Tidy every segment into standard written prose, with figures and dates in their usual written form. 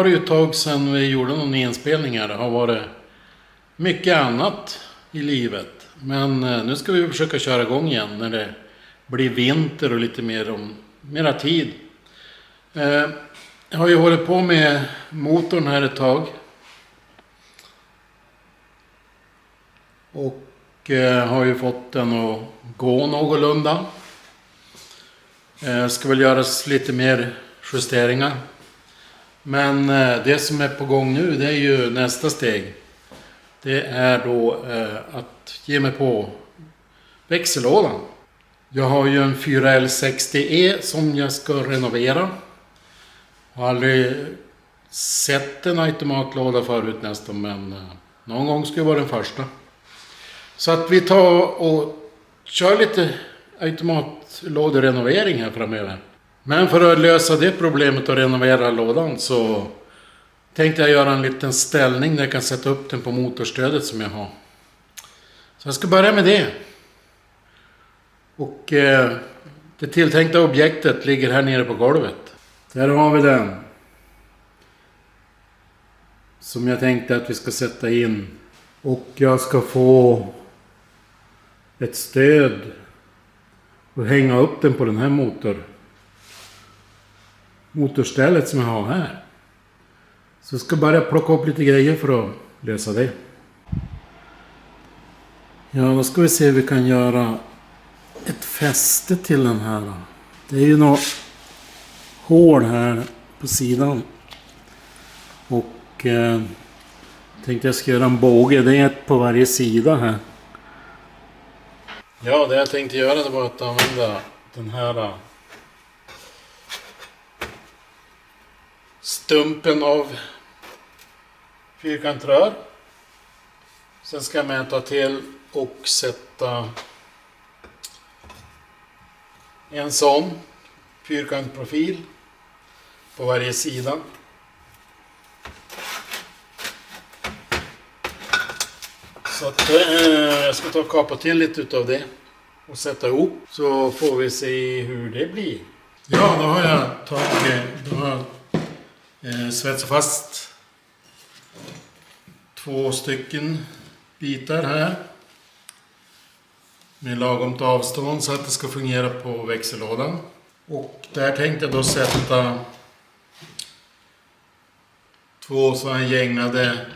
var det ju ett tag sedan vi gjorde någon inspelning här. Det har varit mycket annat i livet. Men nu ska vi försöka köra igång igen när det blir vinter och lite mera tid. Jag har ju hållit på med motorn här ett tag. Och har ju fått den att gå någorlunda. Ska väl göras lite mer justeringar. Men det som är på gång nu, det är ju nästa steg. Det är då att ge mig på växellådan. Jag har ju en 4L60E som jag ska renovera. Jag har aldrig sett en automatlåda förut nästan, men någon gång ska jag vara den första. Så att vi tar och kör lite automatlåderenovering här framöver. Men för att lösa det problemet och renovera lådan så tänkte jag göra en liten ställning där jag kan sätta upp den på motorstödet som jag har. Så jag ska börja med det. Och det tilltänkta objektet ligger här nere på golvet. Där har vi den. Som jag tänkte att vi ska sätta in. Och jag ska få ett stöd och hänga upp den på den här motorstället som jag har här. Så jag ska börja plocka upp lite grejer för att lösa det. Ja, då ska vi se hur vi kan göra ett fäste till den här. Det är ju något hål här på sidan. Och tänkte jag ska göra en båge. Det är ett på varje sida här. Ja, det jag tänkte göra det var att använda den här stumpen av fyrkantrör. Sen ska jag mäta till och sätta en sån fyrkantprofil på varje sida. Så att jag ska ta och kapa till lite utav det och sätta ihop, så får vi se hur det blir. Ja, då har jag svetsat fast 2 stycken bitar här med lagomt avstånd så att det ska fungera på växellådan. Och där tänkte jag då sätta 2 sådana gängade,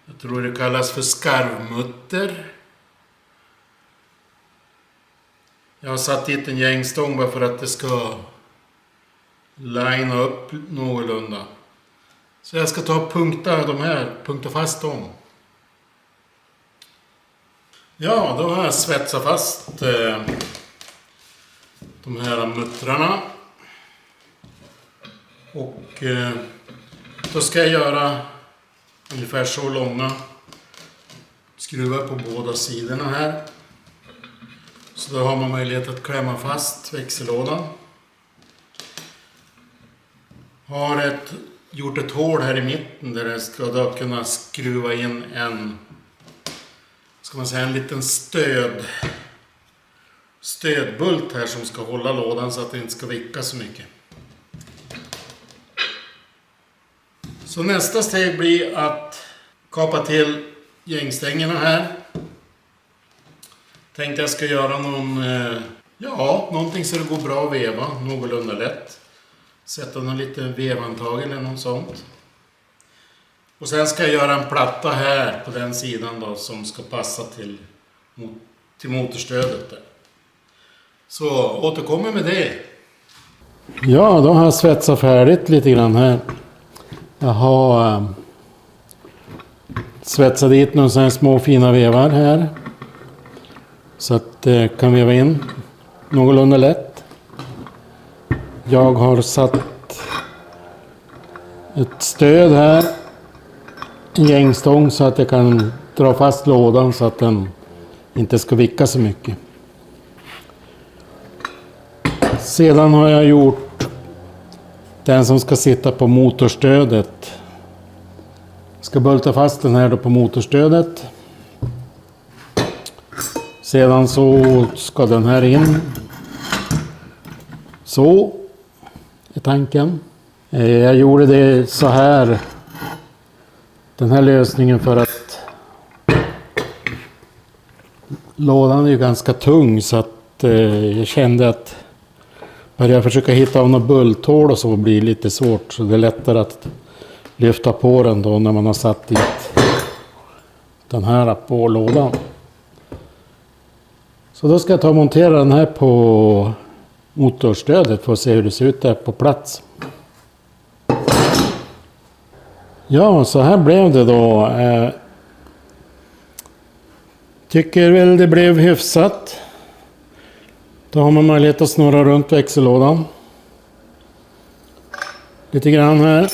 jag tror det kallas för skarvmutter. Jag har satt dit en gängstång bara för att det ska linea upp någorlunda. Så jag ska ta och punkta fast dem. Ja, då har jag svetsat fast de här muttrarna. Och då ska jag göra ungefär så långa skruvar på båda sidorna här. Så då har man möjlighet att klämma fast växellådan. Har gjort ett hål här i mitten där jag ska då kunna skruva in en liten stödbult här som ska hålla lådan så att det inte ska vicka så mycket. Så nästa steg blir att kapa till gängstängerna här. Tänkte jag ska göra någonting så det går bra att veva någorlunda lätt. Sätta någon liten vevantag eller något sånt. Och sen ska jag göra en platta här på den sidan då som ska passa till motorstödet där. Så återkommer med det. Ja, då har jag svetsat färdigt lite grann här. Jag har svetsat dit några sådana små fina vevar här. Så att det kan veva in någorlunda lätt. Jag har satt ett stöd här. En gängstång så att jag kan dra fast lådan så att den inte ska vicka så mycket. Sedan har jag gjort den som ska sitta på motorstödet. Jag ska bulta fast den här då på motorstödet. Sedan så ska den här in. Så är tanken. Jag gjorde det så här. Den här lösningen för att lådan är ju ganska tung så att jag kände att börja jag försöka hitta av något bulthål och så blir lite svårt. Så det är lättare att lyfta på den då när man har satt dit den här på lådan. Så då ska jag ta och montera den här på motorstödet för att se hur det ser ut där på plats. Ja, så här blev det då. Tycker väl det blev hyfsat. Då har man möjlighet att snurra runt växellådan. Lite grann här.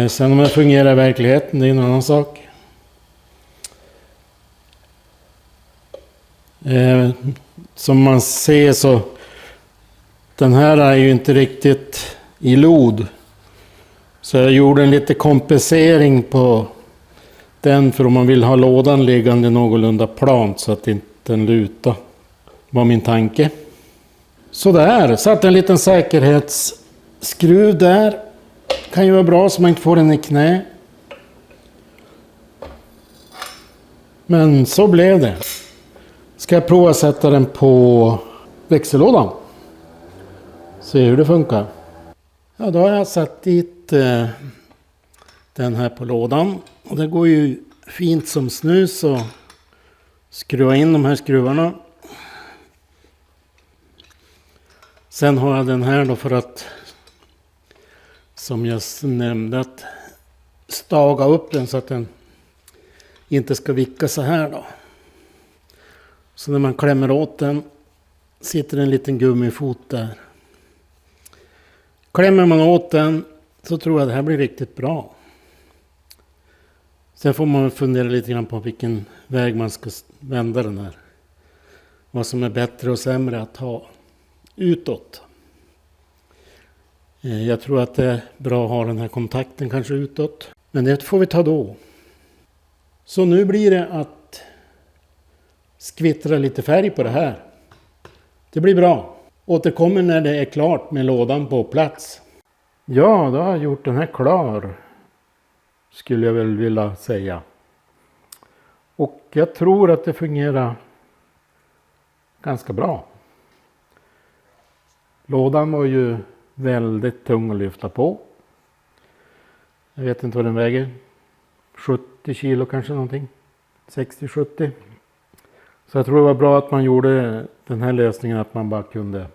Sen om det fungerar i verkligheten, det är en annan sak. Som man ser så den här är ju inte riktigt i lod. Så jag gjorde en lite kompensering på den för om man vill ha lådan liggande någorlunda plant så att inte den lutar. Var min tanke. Så där, satt en liten säkerhetsskruv där. Kan ju vara bra så man inte får den i knä. Men så blev det. Ska jag prova att sätta den på växellådan. Se hur det funkar. Ja, då har jag satt dit den här på lådan. Och det går ju fint som snus och skruva in de här skruvarna. Sen har jag den här då för att, som jag nämnde, att staga upp den så att den inte ska vicka så här då. Så när man klämmer åt den sitter en liten gummifot där. Klämmer man åt den så tror jag det här blir riktigt bra. Sen får man fundera lite grann på vilken väg man ska vända den här. Vad som är bättre och sämre att ha utåt. Jag tror att det är bra att ha den här kontakten kanske utåt. Men det får vi ta då. Så nu blir det att skvittra lite färg på det här. Det blir bra. Återkommer när det är klart med lådan på plats. Ja, då har jag gjort den här klar. Skulle jag väl vilja säga. Och jag tror att det fungerar ganska bra. Lådan var ju väldigt tung att lyfta på. Jag vet inte vad den väger. 70 kilo kanske någonting. 60-70. Så jag tror det var bra att man gjorde den här lösningen att man bara kunde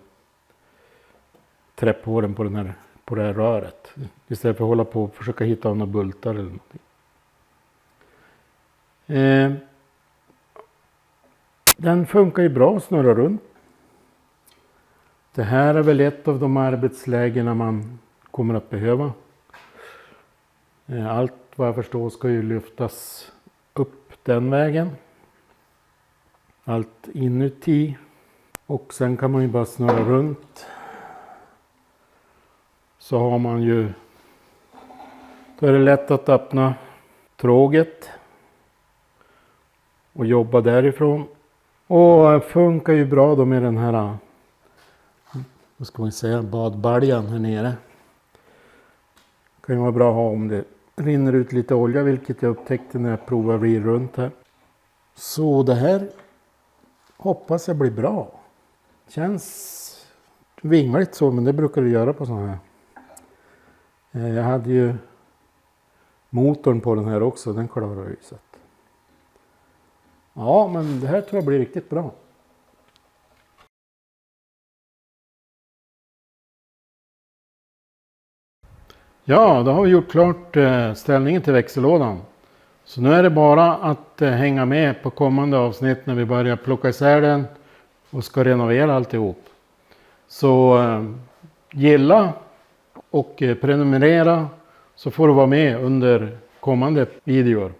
trä på den på det här röret. Istället för att hålla på och försöka hitta några bultar eller någonting. Den funkar ju bra att snurra runt. Det här är väl ett av de arbetslägena man kommer att behöva. Allt vad jag förstår ska ju lyftas upp den vägen. Allt inuti. Och sen kan man ju bara snurra runt. Så har man ju, då är det lätt att öppna tråget och jobba därifrån. Och funkar ju bra då med den här, vad ska man säga, badbaljan här nere. Kan ju vara bra att ha om det rinner ut lite olja, vilket jag upptäckte när jag provade att vrida runt här. Så det här hoppas jag blir bra. Känns vingligt så, men det brukar det göra på sådana här. Jag hade ju motorn på den här också, den klarar ju så att. Ja, men det här tror jag blir riktigt bra. Ja, då har vi gjort klart ställningen till växellådan. Så nu är det bara att hänga med på kommande avsnitt när vi börjar plocka isär den och ska renovera alltihop. Så gilla och prenumerera så får du vara med under kommande videor.